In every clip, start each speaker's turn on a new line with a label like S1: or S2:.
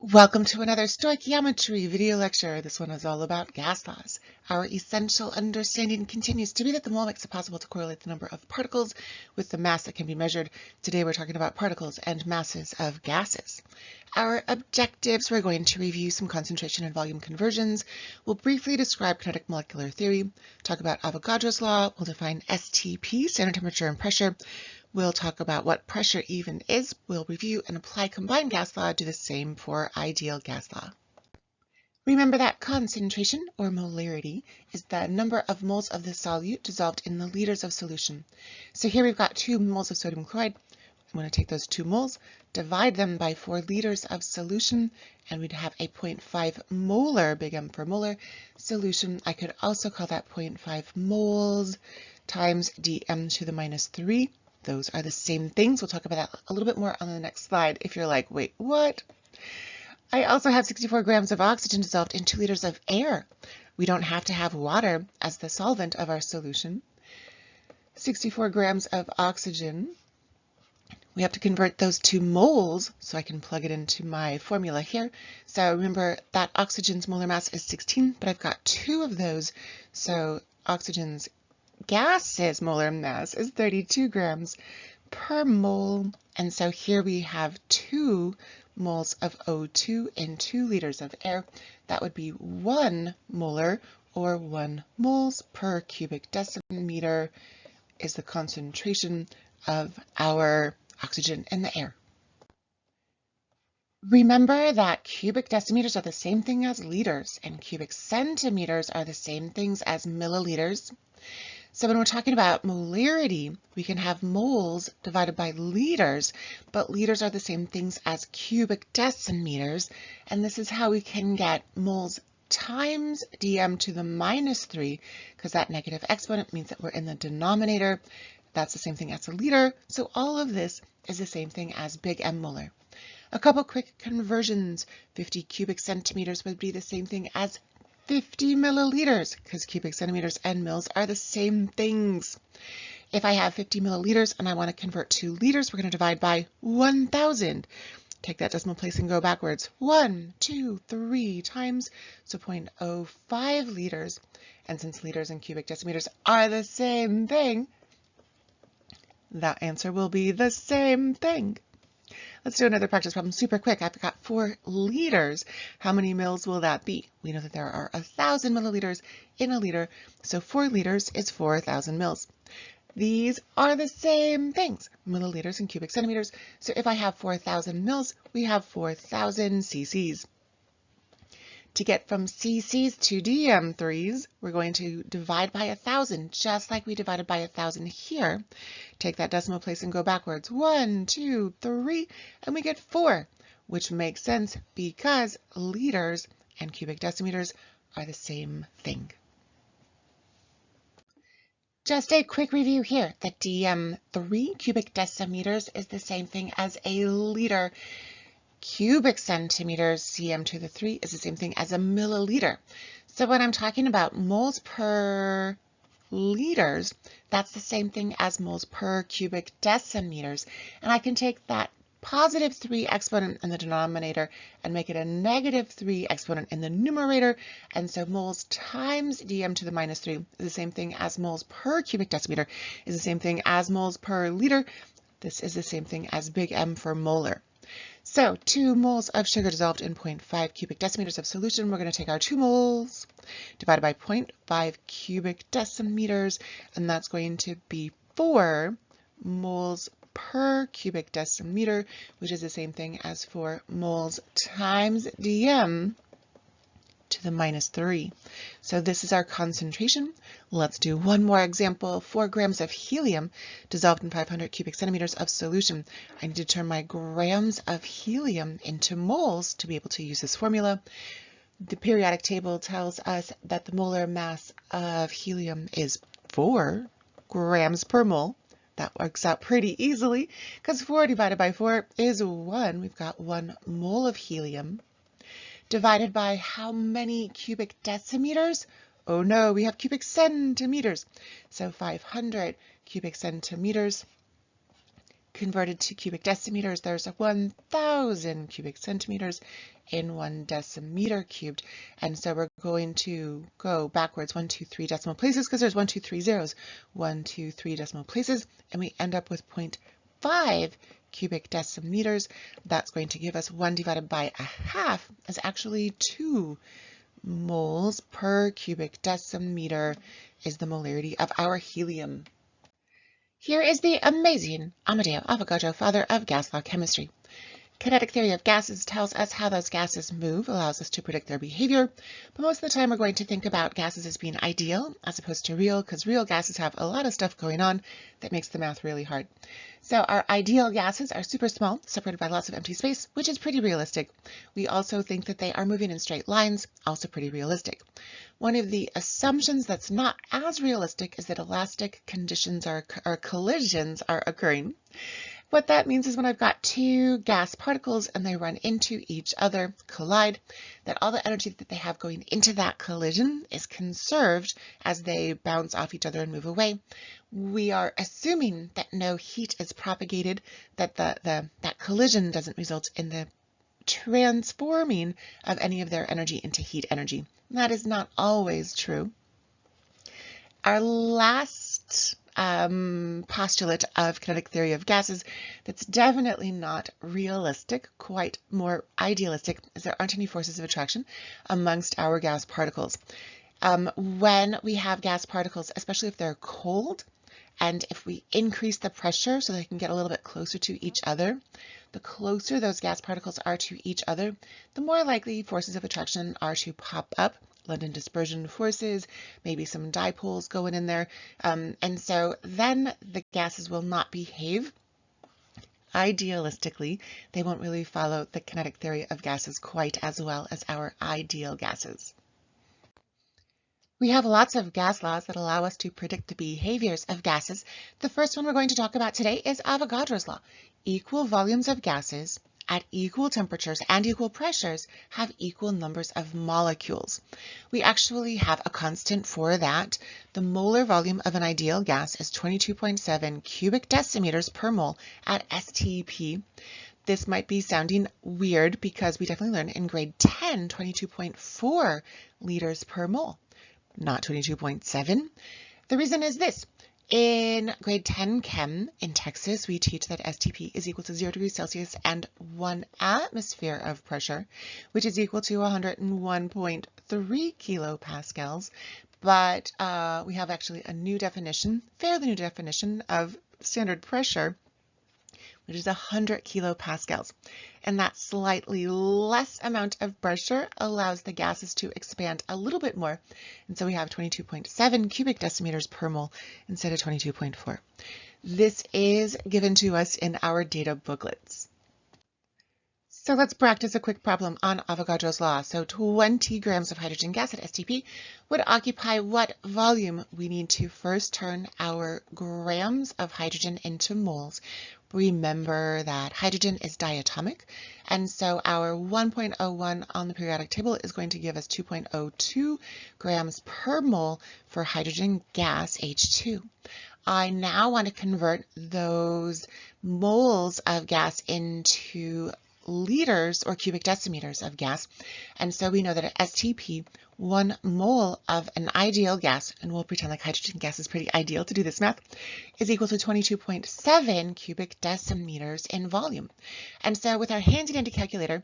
S1: Welcome to another Stoichiometry video lecture. This one is all about gas laws. Our essential understanding continues to be that the mole makes it possible to correlate the number of particles with the mass that can be measured. Today we're talking about particles and masses of gases. Our objectives, we're going to review some concentration and volume conversions. We'll briefly describe kinetic molecular theory, talk about Avogadro's law, we'll define STP, standard temperature and pressure. We'll talk about what pressure even is. We'll review and apply combined gas law, do the same for ideal gas law. Remember that concentration, or molarity, is the number of moles of the solute dissolved in the liters of solution. So here we've got 2 moles of sodium chloride. I'm going to take those 2 moles, divide them by 4 liters of solution, and we'd have a 0.5 molar, big M for molar, solution. I could also call that 0.5 moles times dm to the minus 3. Those are the same things. We'll talk about that a little bit more on the next slide if you're like, wait, what? I also have 64 grams of oxygen dissolved in 2 liters of air. We don't have to have water as the solvent of our solution. 64 grams of oxygen. We have to convert those to moles, so I can plug it into my formula here. So remember that oxygen's molar mass is 16, but I've got 2 of those. So oxygen's gas's molar mass is 32 grams per mole. And so here we have 2 moles of O2 in 2 liters of air. That would be 1 molar, or 1 moles per cubic decimeter is the concentration of our oxygen in the air. Remember that cubic decimeters are the same thing as liters, and cubic centimeters are the same things as milliliters. So when we're talking about molarity, we can have moles divided by liters, but liters are the same things as cubic decimeters, and this is how we can get moles times dm to the minus 3, because that negative exponent means that we're in the denominator. That's the same thing as a liter, so all of this is the same thing as big M molar. A couple quick conversions. 50 cubic centimeters would be the same thing as 50 milliliters, because cubic centimeters and mils are the same things. If I have 50 milliliters and I want to convert to liters, we're going to divide by 1,000. Take that decimal place and go backwards. 1, 2, 3 times, so 0.05 liters. And since liters and cubic decimeters are the same thing, that answer will be the same thing. Let's do another practice problem super quick. I've got 4 liters. How many mils will that be? We know that there are 1,000 milliliters in a liter, so 4 liters is 4,000 mils. These are the same things, milliliters and cubic centimeters. So if I have 4,000 mils, we have 4,000 cc's. To get from cc's to dm3s, we're going to divide by 1,000, just like we divided by 1,000 here. Take that decimal place and go backwards. 1, 2, 3, and we get 4, which makes sense because liters and cubic decimeters are the same thing. Just a quick review here. The dm3 cubic decimeters is the same thing as a liter. Cubic centimeters, cm to the 3, is the same thing as a milliliter. So when I'm talking about moles per liters, that's the same thing as moles per cubic decimeters. And I can take that positive 3 exponent in the denominator and make it a negative 3 exponent in the numerator. And so moles times dm to the minus 3 is the same thing as moles per cubic decimeter, is the same thing as moles per liter. This is the same thing as big M for molar. So 2 moles of sugar dissolved in 0.5 cubic decimeters of solution. We're going to take our 2 moles divided by 0.5 cubic decimeters, and that's going to be 4 moles per cubic decimeter, which is the same thing as 4 moles times dm to the minus 3. So this is our concentration. Let's do one more example. 4 grams of helium dissolved in 500 cubic centimeters of solution. I need to turn my grams of helium into moles to be able to use this formula. The periodic table tells us that the molar mass of helium is 4 grams per mole. That works out pretty easily because 4 divided by 4 is 1. We've got 1 mole of helium. Divided by how many cubic decimeters? Oh no, we have cubic centimeters. So 500 cubic centimeters Converted to cubic decimeters, there's 1,000 cubic centimeters in 1 decimeter cubed. And so we're going to go backwards 1, 2, 3 decimal places because there's 1, 2, 3 zeros. 1, 2, 3 decimal places, and we end up with 0.5 cubic decimeters. That's going to give us 1 divided by a half is actually 2 moles per cubic decimeter is the molarity of our helium. Here is the amazing Amedeo Avogadro, father of gas law chemistry. Kinetic theory of gases tells us how those gases move, allows us to predict their behavior, but most of the time we're going to think about gases as being ideal as opposed to real, because real gases have a lot of stuff going on that makes the math really hard. So our ideal gases are super small, separated by lots of empty space, which is pretty realistic. We also think that they are moving in straight lines, also pretty realistic. One of the assumptions that's not as realistic is that elastic conditions or collisions are occurring. What that means is when I've got two gas particles and they run into each other, collide, that all the energy that they have going into that collision is conserved as they bounce off each other and move away. We are assuming that no heat is propagated, that that collision doesn't result in the transforming of any of their energy into heat energy. That is not always true. Our last postulate of kinetic theory of gases that's definitely not realistic, quite more idealistic, is there aren't any forces of attraction amongst our gas particles. When we have gas particles, especially if they're cold, and if we increase the pressure so they can get a little bit closer to each other, the closer those gas particles are to each other, the more likely forces of attraction are to pop up. London dispersion forces, maybe some dipoles going in there. And so then the gases will not behave idealistically. They won't really follow the kinetic theory of gases quite as well as our ideal gases. We have lots of gas laws that allow us to predict the behaviors of gases. The first one we're going to talk about today is Avogadro's law. Equal volumes of gases at equal temperatures and equal pressures have equal numbers of molecules. We actually have a constant for that. The molar volume of an ideal gas is 22.7 cubic decimeters per mole at STP. This might be sounding weird because we definitely learned in grade 10, 22.4 liters per mole, not 22.7. The reason is this. In grade 10 Chem in Texas, we teach that STP is equal to 0 degrees Celsius and 1 atmosphere of pressure, which is equal to 101.3 kilopascals. But we have actually a new definition, fairly new definition of standard pressure, which is 100 kilopascals. And that slightly less amount of pressure allows the gases to expand a little bit more. And so we have 22.7 cubic decimeters per mole instead of 22.4. This is given to us in our data booklets. So let's practice a quick problem on Avogadro's law. So 20 grams of hydrogen gas at STP would occupy what volume? We need to first turn our grams of hydrogen into moles. Remember that hydrogen is diatomic, and so our 1.01 on the periodic table is going to give us 2.02 grams per mole for hydrogen gas, H2. I now want to convert those moles of gas into liters or cubic decimeters of gas. And so we know that at STP, 1 mole of an ideal gas, and we'll pretend like hydrogen gas is pretty ideal to do this math, is equal to 22.7 cubic decimeters in volume. And so with our handy dandy calculator,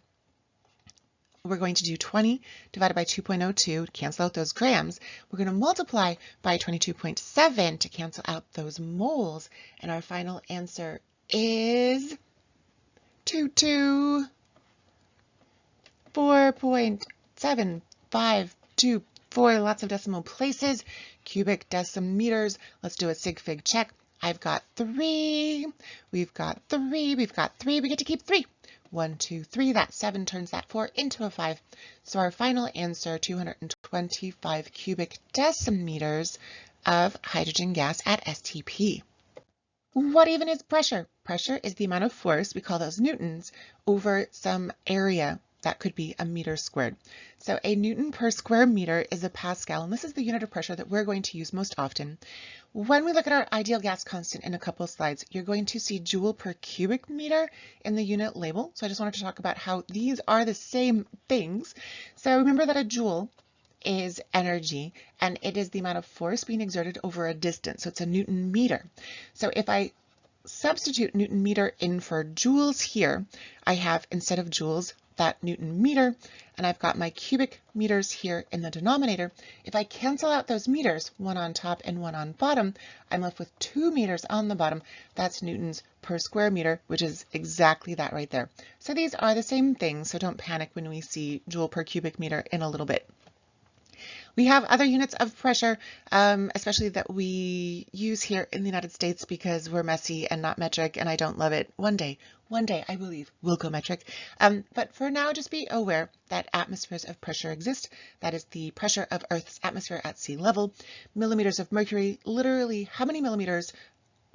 S1: we're going to do 20 divided by 2.02 to cancel out those grams. We're going to multiply by 22.7 to cancel out those moles. And our final answer is 4.7524, lots of decimal places, cubic decimeters. Let's do a sig fig check. I've got 3, we've got 3, we've got 3, we get to keep 3. 1, 2, 3, that's 7, turns that 4 into a 5. So our final answer, 225 cubic decimeters of hydrogen gas at STP. What even is pressure? Pressure is the amount of force, we call those newtons, over some area. that could be a meter squared. So a Newton per square meter is a Pascal, and this is the unit of pressure that we're going to use most often. When we look at our ideal gas constant in a couple of slides, you're going to see joule per cubic meter in the unit label. So I just wanted to talk about how these are the same things. So remember that a joule is energy, and it is the amount of force being exerted over a distance. So it's a Newton meter. So if I substitute Newton meter in for joules here, I have, instead of joules, that Newton meter, and I've got my cubic meters here in the denominator. If I cancel out those meters, one on top and one on bottom, I'm left with 2 meters on the bottom. That's newtons per square meter, which is exactly that right there. So these are the same things, so don't panic when we see joule per cubic meter in a little bit. We have other units of pressure, especially that we use here in the United States because we're messy and not metric, and I don't love it. One day, I believe, we'll go metric. But for now, just be aware that atmospheres of pressure exist. That is the pressure of Earth's atmosphere at sea level. Millimeters of mercury, literally how many millimeters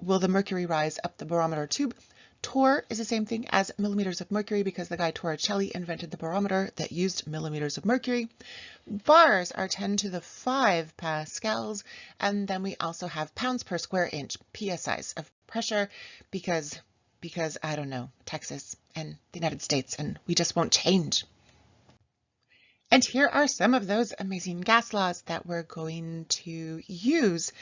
S1: will the mercury rise up the barometer tube? Torr is the same thing as millimeters of mercury because the guy Torricelli invented the barometer that used millimeters of mercury. Bars are 10 to the 5 pascals, and then we also have pounds per square inch, PSIs of pressure, because I don't know, Texas and the United States, and we just won't change. And here are some of those amazing gas laws that we're going to use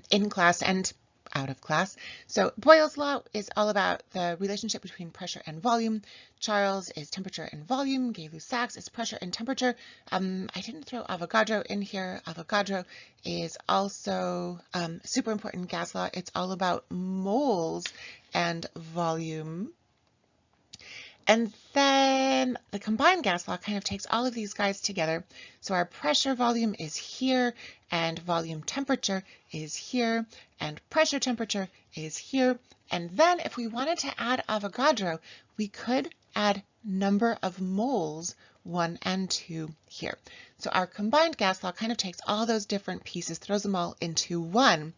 S1: in class and out of class. So Boyle's law is all about the relationship between pressure and volume. Charles is temperature and volume. Gay-Lussac's is pressure and temperature. I didn't throw Avogadro in here. Avogadro is also super important gas law. It's all about moles and volume. And then the combined gas law kind of takes all of these guys together. So our pressure volume is here, and volume temperature is here, and pressure temperature is here. And then if we wanted to add Avogadro, we could add number of moles 1 and 2 here. So our combined gas law kind of takes all those different pieces, throws them all into one.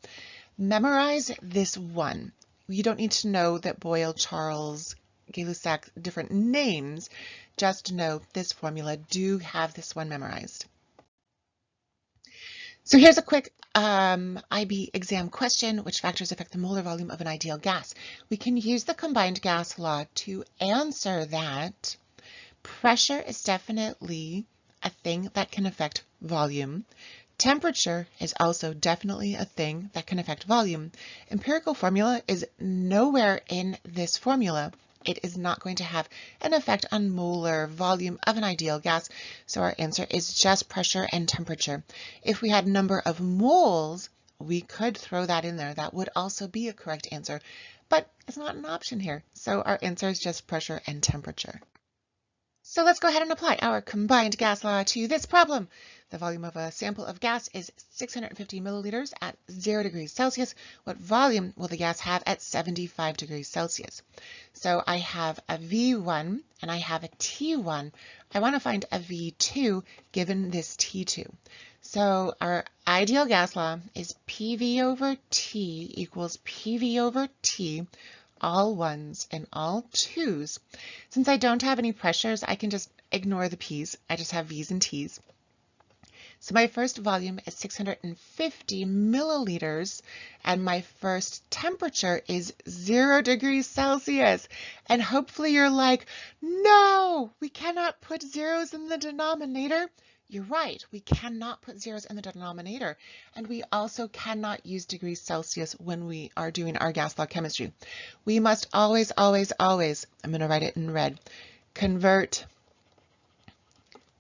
S1: Memorize this one. You don't need to know that Boyle, Charles, Gay-Lussac, different names. Just know this formula. Do have this one memorized. So here's a quick IB exam question. Which factors affect the molar volume of an ideal gas? We can use the combined gas law to answer that. Pressure is definitely a thing that can affect volume. Temperature is also definitely a thing that can affect volume. Empirical formula is nowhere in this formula. It is not going to have an effect on molar volume of an ideal gas, so our answer is just pressure and temperature. If we had number of moles, we could throw that in there. That would also be a correct answer, but it's not an option here, so our answer is just pressure and temperature. So let's go ahead and apply our combined gas law to this problem. The volume of a sample of gas is 650 milliliters at 0 degrees Celsius. What volume will the gas have at 75 degrees Celsius? So I have a V1 and I have a T1. I want to find a V2 given this T2. So our ideal gas law is PV over T equals PV over T, all ones and all twos. Since I don't have any pressures, I can just ignore the P's. I just have V's and T's. So my first volume is 650 milliliters, and my first temperature is 0 degrees Celsius. And hopefully you're like, no, we cannot put zeros in the denominator. You're right, we cannot put zeros in the denominator, and we also cannot use degrees Celsius when we are doing our gas law chemistry. We must always, always, always, I'm going to write it in red, convert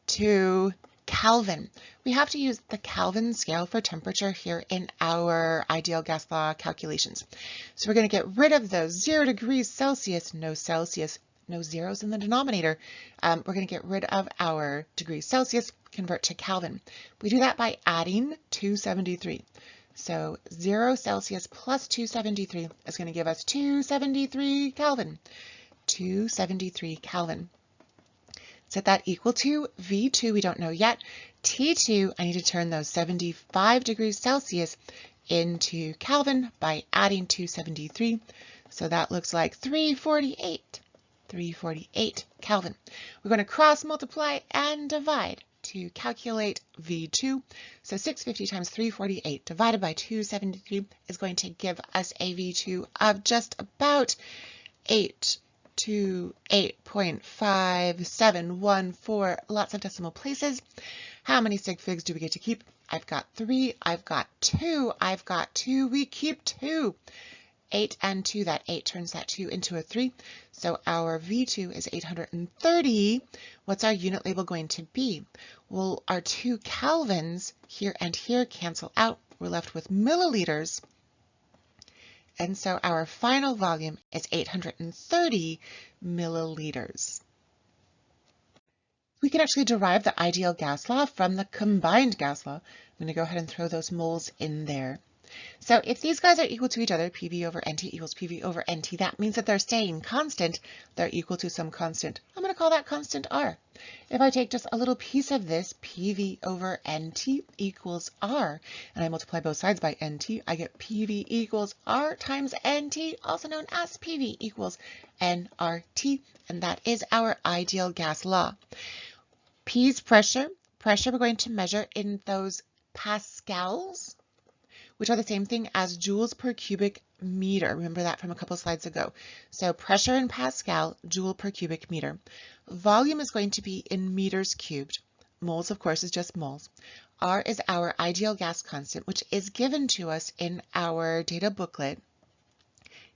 S1: to Kelvin. We have to use the Kelvin scale for temperature here in our ideal gas law calculations. So we're going to get rid of those 0 degrees Celsius, no zeros in the denominator. We're going to get rid of our degrees Celsius, convert to Kelvin. We do that by adding 273. So 0 Celsius plus 273 is going to give us 273 Kelvin. 273 Kelvin. Set that equal to V2, we don't know yet. T2, I need to turn those 75 degrees Celsius into Kelvin by adding 273. So that looks like 348. 348 Kelvin. We're going to cross multiply and divide to calculate V2. So 650 times 348 divided by 273 is going to give us a V2 of just about 828.5714, lots of decimal places. How many sig figs do we get to keep? I've got 3, I've got 2, I've got 2, we keep 2. 8 and 2, that 8 turns that 2 into a 3. So our V2 is 830. What's our unit label going to be? Well, our 2 kelvins here and here cancel out. We're left with milliliters. And so our final volume is 830 milliliters. We can actually derive the ideal gas law from the combined gas law. I'm going to go ahead and throw those moles in there. So if these guys are equal to each other, PV over NT equals PV over NT, that means that they're staying constant. They're equal to some constant. I'm going to call that constant R. If I take just a little piece of this, PV over NT equals R, and I multiply both sides by NT, I get PV equals R times NT, also known as PV equals nRT, and that is our ideal gas law. P's pressure. Pressure we're going to measure in those pascals, which are the same thing as joules per cubic meter. Remember that from a couple slides ago. So pressure in Pascal, joule per cubic meter. Volume is going to be in meters cubed. Moles, of course, is just moles. R is our ideal gas constant, which is given to us in our data booklet,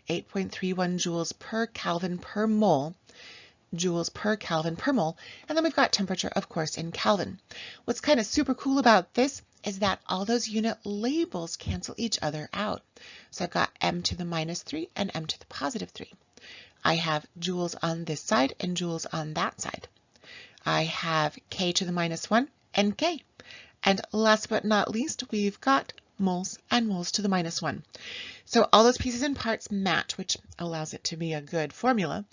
S1: 8.31 joules per Kelvin per mole. Joules per Kelvin per mole. And then we've got temperature, of course, in Kelvin. What's kind of super cool about this is that all those unit labels cancel each other out. So I've got m to the minus 3 and m to the positive 3. I have joules on this side and joules on that side. I have k to the minus 1 and k. And last but not least, we've got moles and moles to the minus 1. So all those pieces and parts match, which allows it to be a good formula.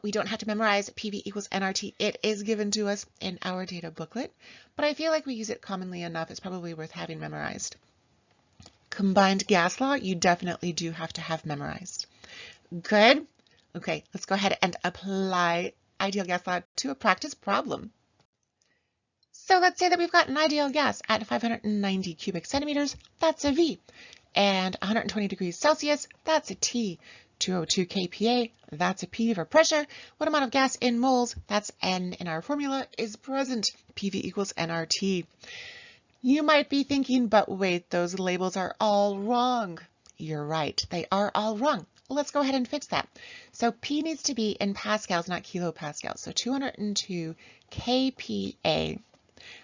S1: We don't have to memorize PV equals nRT. It is given to us in our data booklet, but I feel like we use it commonly enough. It's probably worth having memorized. Combined gas law, you definitely do have to have memorized. Good. Okay, let's go ahead and apply ideal gas law to a practice problem. So let's say that we've got an ideal gas at 590 cubic centimeters, that's a V, and 120 degrees Celsius, that's a T. 202 kPa, that's a P for pressure. What amount of gas in moles, that's N in our formula, is present? PV equals nRT. You might be thinking, but wait, those labels are all wrong. You're right, they are all wrong. Let's go ahead and fix that. So P needs to be in pascals, not kilopascals. So 202 kPa.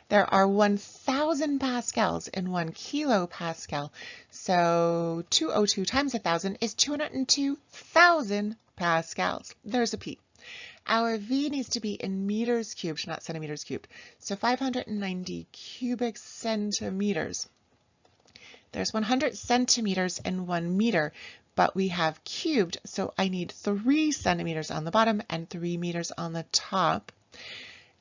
S1: There are 1,000 pascals in 1 kilopascal. So 202 times 1,000 is 202,000 pascals. There's a P. Our V needs to be in meters cubed, not centimeters cubed. So 590 cubic centimeters. There's 100 centimeters in 1 meter, but we have cubed, so I need 3 centimeters on the bottom and 3 meters on the top.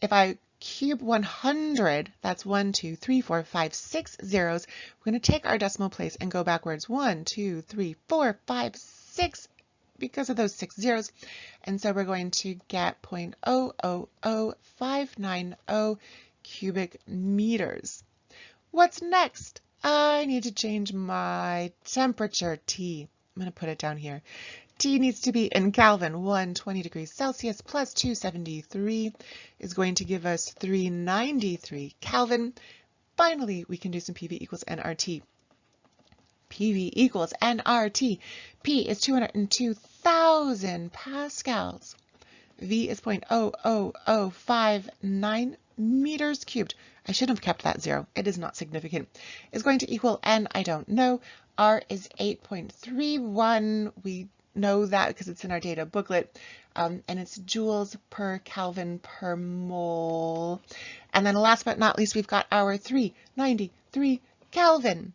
S1: If I cube 100, that's 1, 2, 3, 4, 5, 6 zeros. We're going to take our decimal place and go backwards 1, 2, 3, 4, 5, 6 because of those 6 zeros. And so we're going to get 0.000590 cubic meters. What's next? I need to change my temperature, T. I'm going to put it down here. T needs to be in Kelvin. 120 degrees Celsius plus 273 is going to give us 393 Kelvin. Finally, we can do some PV equals nRT. PV equals nRT. P is 202,000 pascals. V is 0.00059 meters cubed. I shouldn't have kept that 0. It is not significant. Is going to equal N, I don't know. R is 8.31. We know that because it's in our data booklet, and it's joules per Kelvin per mole. And then last but not least, we've got our 393 Kelvin.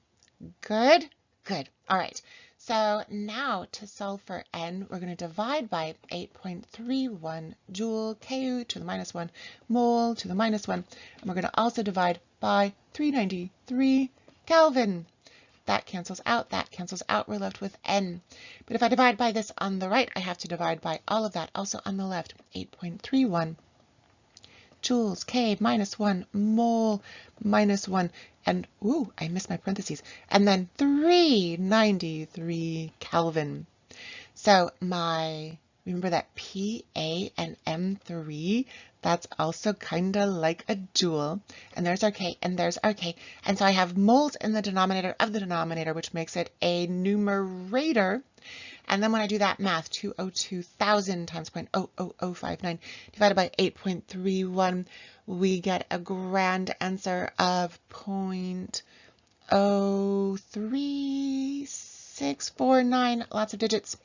S1: Good? Good. All right. So now to solve for N, we're going to divide by 8.31 joule Ku to the minus 1 mole to the minus 1. And we're going to also divide by 393 Kelvin. that cancels out, that cancels out. We're left with N. But if I divide by this on the right, I have to divide by all of that also on the left. 8.31 joules, K minus 1, mole minus 1, and ooh, I missed my parentheses, and then 393 Kelvin. So remember that PA and M3, that's also kind of like a joule. And there's our K, and there's our K. And so I have moles in the denominator of the denominator, which makes it a numerator. And then when I do that math, 202,000 times 0.00059 divided by 8.31, we get a grand answer of 0.03649, lots of digits.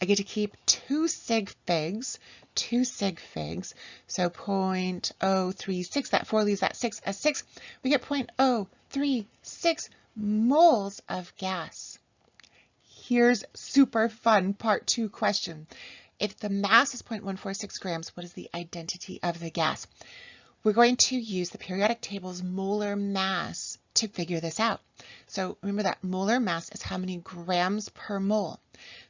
S1: I get to keep 2 sig figs, so 0.036, that 4 leaves that 6 as 6. We get 0.036 moles of gas. Here's super fun part 2 question. If the mass is 0.146 grams, what is the identity of the gas? We're going to use the periodic table's molar mass to figure this out. So remember that molar mass is how many grams per mole.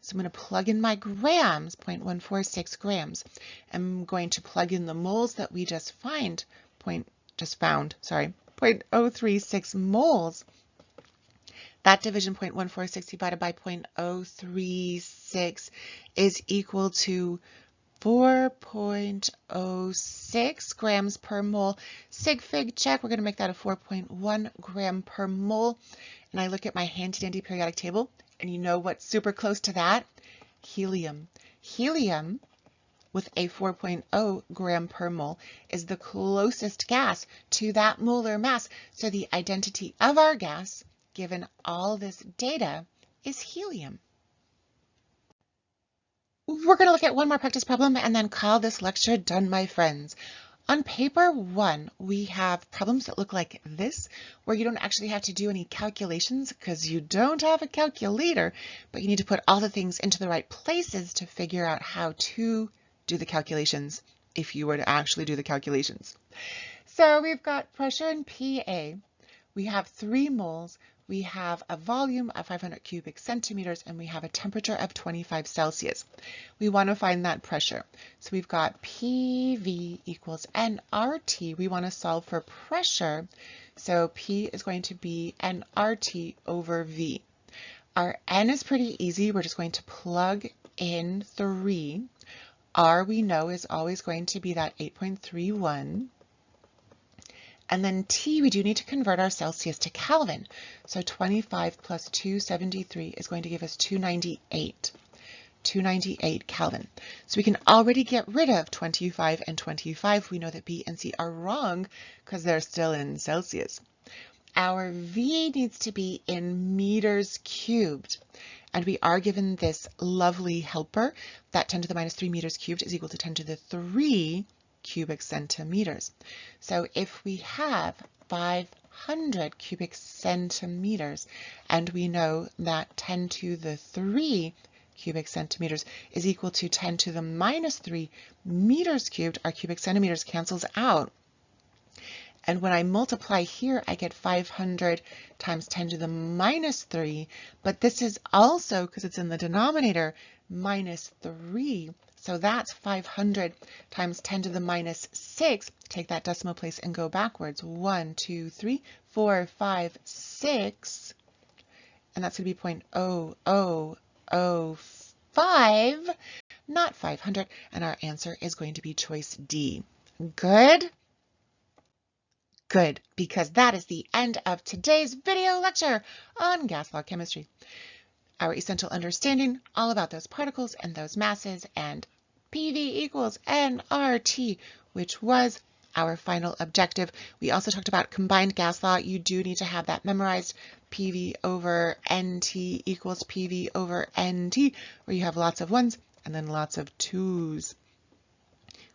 S1: So I'm going to plug in my grams, 0.146 grams. I'm going to plug in the moles that we just found, 0.036 moles. That division, 0.146 divided by 0.036, is equal to 4.06 grams per mole. Sig fig check, we're going to make that a 4.1 gram per mole. And I look at my handy dandy periodic table, and you know what's super close to that? Helium. Helium, with a 4.0 gram per mole, is the closest gas to that molar mass. So the identity of our gas, given all this data, is helium. We're going to look at one more practice problem and then call this lecture done, my friends. On paper 1, we have problems that look like this, where you don't actually have to do any calculations because you don't have a calculator, but you need to put all the things into the right places to figure out how to do the calculations if you were to actually do the calculations. So we've got pressure in PA. We have 3 moles. We have a volume of 500 cubic centimeters, and we have a temperature of 25 Celsius. We want to find that pressure. So we've got PV equals nRT. We want to solve for pressure. So P is going to be nRT over V. Our N is pretty easy. We're just going to plug in 3. R we know is always going to be that 8.31. And then T, we do need to convert our Celsius to Kelvin. So 25 plus 273 is going to give us 298. 298 Kelvin. So we can already get rid of 25 and 25. We know that B and C are wrong because they're still in Celsius. Our V needs to be in meters cubed. And we are given this lovely helper that 10 to the minus 3 meters cubed is equal to 10 to the 3 cubic centimeters. So if we have 500 cubic centimeters, and we know that 10 to the 3 cubic centimeters is equal to 10 to the minus 3 meters cubed, our cubic centimeters cancels out. And when I multiply here, I get 500 times 10 to the minus 3, but this is also, because it's in the denominator, minus 3. So that's 500 times 10 to the minus 6. Take that decimal place and go backwards. 1, 2, 3, 4, 5, 6. And that's going to be 0.0005, not 500. And our answer is going to be choice D. Good? Good, because that is the end of today's video lecture on gas law chemistry. Our essential understanding all about those particles and those masses, and PV equals nRT, which was our final objective. We also talked about combined gas law. You do need to have that memorized. PV over NT equals PV over NT, where you have lots of 1s and then lots of 2s.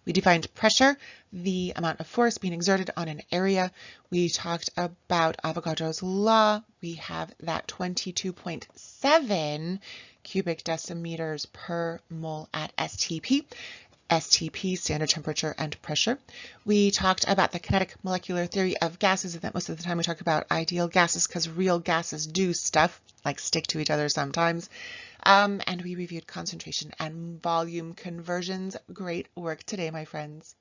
S1: We defined pressure, the amount of force being exerted on an area. We talked about Avogadro's law. We have that 22.7 cubic decimeters per mole at STP. STP, standard temperature and pressure. We talked about the kinetic molecular theory of gases, and that most of the time we talk about ideal gases because real gases do stuff, like stick to each other sometimes. And we reviewed concentration and volume conversions. Great work today, my friends.